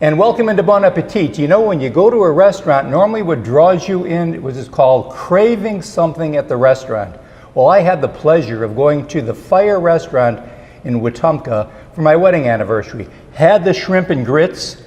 And welcome into Bon Appetit. You know, when you go to a restaurant, normally what draws you in was called craving something at the restaurant. Well, I had the pleasure of going to the Fire restaurant in Wetumpka for my wedding anniversary. Had the shrimp and grits,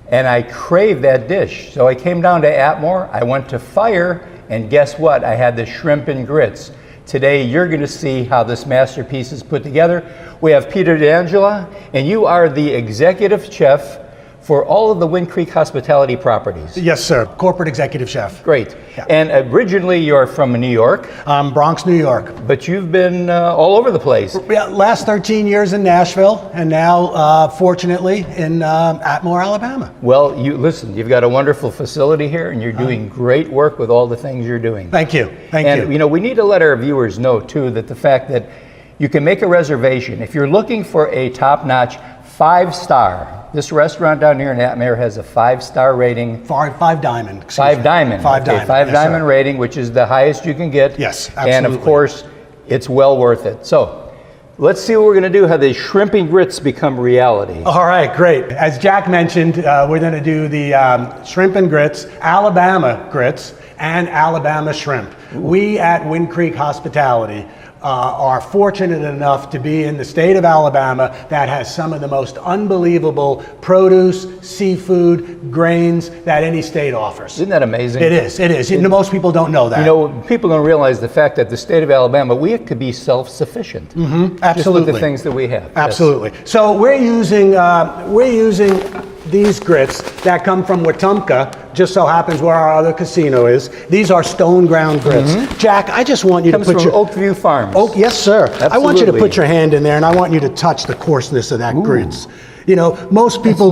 and I craved that dish. So I came down to Atmore, I went to Fire, and guess what? I had the shrimp and grits. Today, you're going to see how this masterpiece is put together. We have Peter D'Angela, and you are the executive chef for all of the Wind Creek hospitality properties. Yes, sir. Corporate executive chef. Great. Yeah. And originally you're from New York. Bronx, New York. But you've been all over the place. Yeah, last 13 years in Nashville, and now, fortunately, in Atmore, Alabama. Well, listen, you've got a wonderful facility here, and you're doing great work with all the things you're doing. Thank you. Thank you. And, you know, we need to let our viewers know, too, that the fact that you can make a reservation. If you're looking for a top-notch 5-star, this restaurant down here in Atmore has a 5-star rating. Five diamond. Five diamond. Five okay, diamond. Five Yes, diamond sir. rating, which is the highest you can get. Yes, absolutely. And of course, it's well worth it. So, let's see what we're going to do, how the shrimp and grits become reality. All right, great. As Jack mentioned, we're going to do the shrimp and grits, Alabama grits, and Alabama shrimp. Ooh. We at Wind Creek Hospitality are fortunate enough to be in the state of Alabama that has some of the most unbelievable produce, seafood, grains that any state offers. Isn't that amazing? It is, it is. Most people don't know that. You know, people don't realize the fact that the state of Alabama, we could be self-sufficient. Mm-hmm. Absolutely. Just with the things that we have. Absolutely. Yes. So we're using these grits that come from Wetumpka, just so happens where our other casino is. These are stone ground grits. Mm-hmm. Jack, I just want you to put your Oakview Farms. Oh, yes, sir. Absolutely. I want you to put your hand in there, and I want you to touch the coarseness of that grits. You know, most people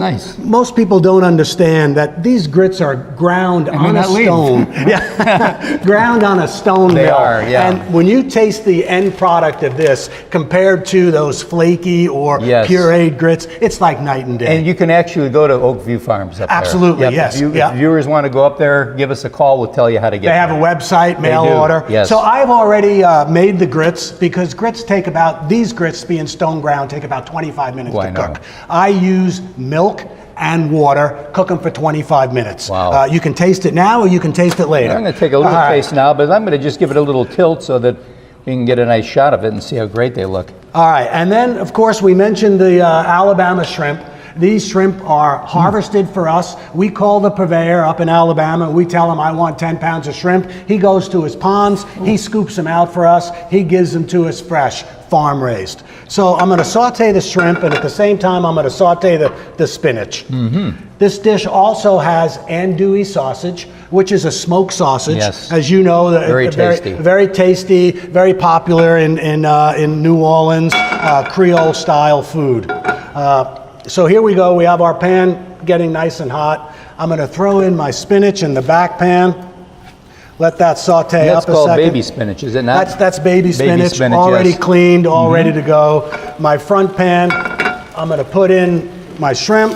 don't understand that these grits are ground on a stone. Yeah, ground on a stone mill. They are, yeah. And when you taste the end product of this compared to those flaky or pureed grits, it's like night and day. And you can actually go to Oakview Farms up there. Absolutely, yes. If viewers want to go up there, give us a call. We'll tell you how to get there. They have a website, mail order. Yes. So I've already made the grits because grits take these grits being stone ground take about 25 minutes to cook. I use milk and water, cook them for 25 minutes. Wow. You can taste it now or you can taste it later. I'm going to take a little taste now, but I'm going to just give it a little tilt so that we can get a nice shot of it and see how great they look. All right, and then of course we mentioned the Alabama shrimp. These shrimp are harvested for us. We call the purveyor up in Alabama. We tell him, I want 10 pounds of shrimp. He goes to his ponds. He scoops them out for us. He gives them to us fresh, farm raised. So I'm going to saute the shrimp, and at the same time, I'm going to saute the spinach. Mm-hmm. This dish also has andouille sausage, which is a smoked sausage. Yes. As you know, very tasty. Very tasty, very popular in New Orleans, Creole style food. So here we go. We have our pan getting nice and hot. I'm going to throw in my spinach in the back pan. Let that saute up a second. That's called baby spinach, is it not? That's baby spinach already cleaned, all ready to go. My front pan, I'm going to put in my shrimp.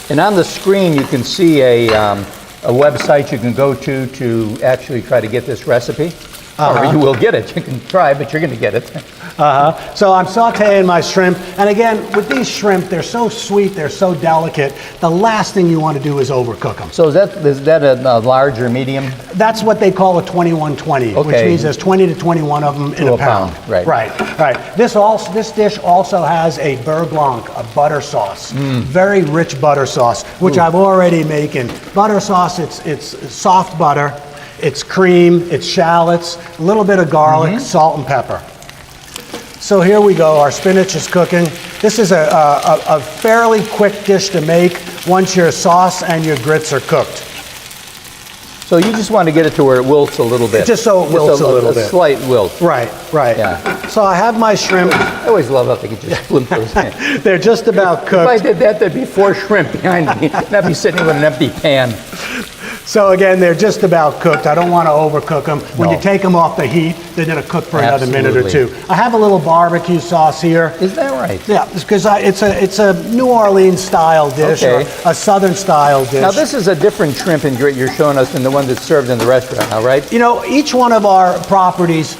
And on the screen, you can see a website you can go to actually try to get this recipe. Or you will get it. You can try, but you're going to get it. So I'm sauteing my shrimp. And again, with these shrimp, they're so sweet, they're so delicate. The last thing you want to do is overcook them. So is that a large or medium? That's what they call a 21-20, which means there's 20 to 21 of them in a pound. Right. This dish also has a beurre blanc, a butter sauce. Very rich butter sauce, which I've already making. Butter sauce, it's soft butter. It's cream, it's shallots, a little bit of garlic, salt and pepper. So here we go, our spinach is cooking. This is a fairly quick dish to make once your sauce and your grits are cooked. So you just want to get it to where it wilts a little bit. Just so it wilts a little bit. A slight wilt. Right. Yeah. So I have my shrimp. I always love how they can just flip those in. They're just about cooked. If I did that, there'd be 4 shrimp behind me. And I'd be sitting with an empty pan. So again, they're just about cooked. I don't want to overcook them. When you take them off the heat, they're going to cook for another minute or two. I have a little barbecue sauce here. Is that right? Yeah, because it's a New Orleans style dish or a Southern style dish. Now this is a different shrimp and grit you're showing us than the one that's served in the restaurant, all right? You know, each one of our properties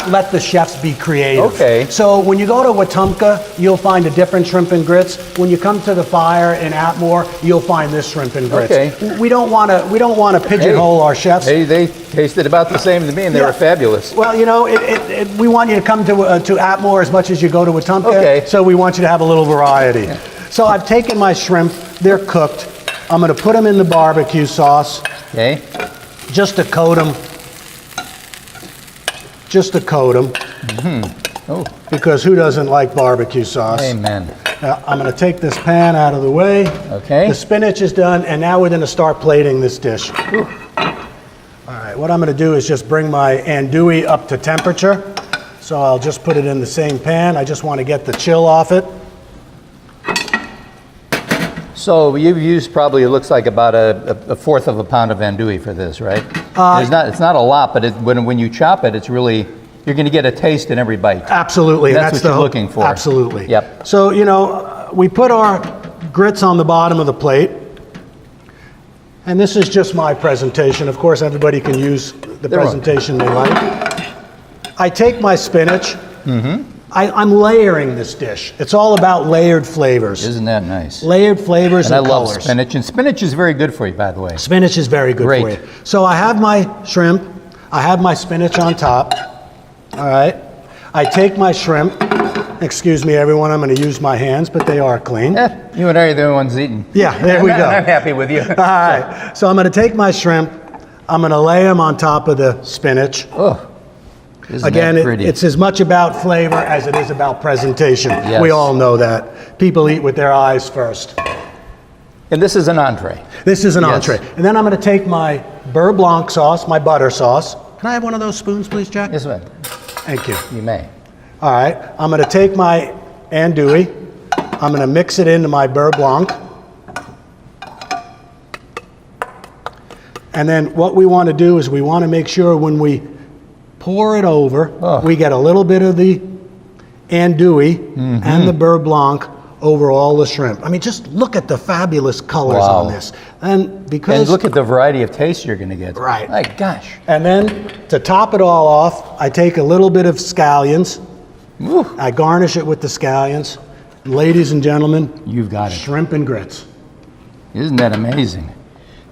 let the chefs be creative. Okay. So when you go to Wetumpka, you'll find a different shrimp and grits. When you come to the Fire in Atmore, you'll find this shrimp and grits. Okay. We don't want to pigeonhole our chefs. They tasted about the same to me, and they were fabulous. Well, you know, we want you to come to Atmore as much as you go to Wetumpka. Okay. So we want you to have a little variety. Yeah. So I've taken my shrimp. They're cooked. I'm going to put them in the barbecue sauce. Okay. Just to coat them. Just to coat them. Mm-hmm. Oh. Because who doesn't like barbecue sauce? Amen. Now, I'm going to take this pan out of the way. Okay. The spinach is done, and now we're going to start plating this dish. Ooh. All right, what I'm going to do is just bring my andouille up to temperature. So I'll just put it in the same pan. I just want to get the chill off it. So you've used probably, it looks like about a fourth of a pound of andouille for this, right? It's not a lot, but when you chop it, it's really, you're going to get a taste in every bite. Absolutely. That's what you're looking for. Absolutely. Yep. So, you know, we put our grits on the bottom of the plate. And this is just my presentation. Of course, everybody can use the presentation they like. I take my spinach. Mm-hmm. I'm layering this dish. It's all about layered flavors. Isn't that nice? Layered flavors and colors. I love spinach, and spinach is very good for you, by the way. Spinach is very good for you. So I have my shrimp. I have my spinach on top. All right. I take my shrimp. Excuse me, everyone. I'm going to use my hands, but they are clean. You and I are the only ones eating. Yeah, there we go. I'm happy with you. All right. So I'm going to take my shrimp. I'm going to lay them on top of the spinach. Oh. Again, it's as much about flavor as it is about presentation. Yes. We all know that. People eat with their eyes first. And this is an entree. This is an entree. And then I'm going to take my beurre blanc sauce, my butter sauce. Can I have one of those spoons, please, Jack? Yes, ma'am. Thank you. You may. All right. I'm going to take my andouille. I'm going to mix it into my beurre blanc. And then what we want to do is we want to make sure when we pour it over, we get a little bit of the andouille and the beurre blanc over all the shrimp. I mean, just look at the fabulous colors on this. And look at the variety of taste you're going to get. Right. My gosh. And then to top it all off, I take a little bit of scallions. Ooh. I garnish it with the scallions. Ladies and gentlemen, you've got it. Shrimp and grits. Isn't that amazing?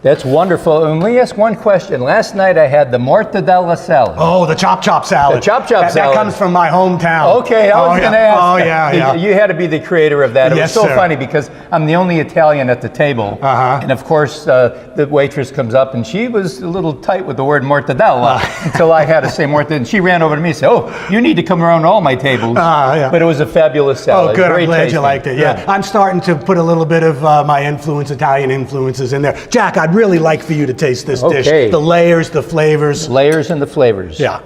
That's wonderful. And let me ask one question. Last night I had the mortadella salad. Oh, the chop salad. The chop salad. That comes from my hometown. Okay, I was going to ask. Oh, yeah. You had to be the creator of that. It yes, was so sir. funny because I'm the only Italian at the table. And of course, the waitress comes up and she was a little tight with the word mortadella until I had to say mortadella. And she ran over to me and said, "Oh, you need to come around all my tables." But it was a fabulous salad. Oh, good. Very I'm glad tasty. you liked it. Yeah. I'm starting to put a little bit of my Italian influences in there. Jack, I'd really like for you to taste this dish. The layers, the flavors. Layers and the flavors. Yeah.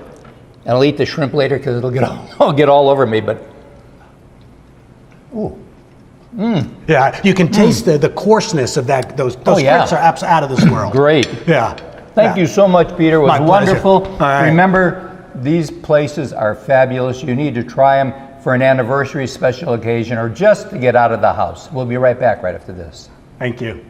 And I'll eat the shrimp later because it'll get all over me. But ooh. Yeah, you can taste the coarseness of that. Those grits are out of this world. Great. Yeah. Thank you so much, Peter. It was wonderful. Right. Remember, these places are fabulous. You need to try them for an anniversary special occasion or just to get out of the house. We'll be right back right after this. Thank you.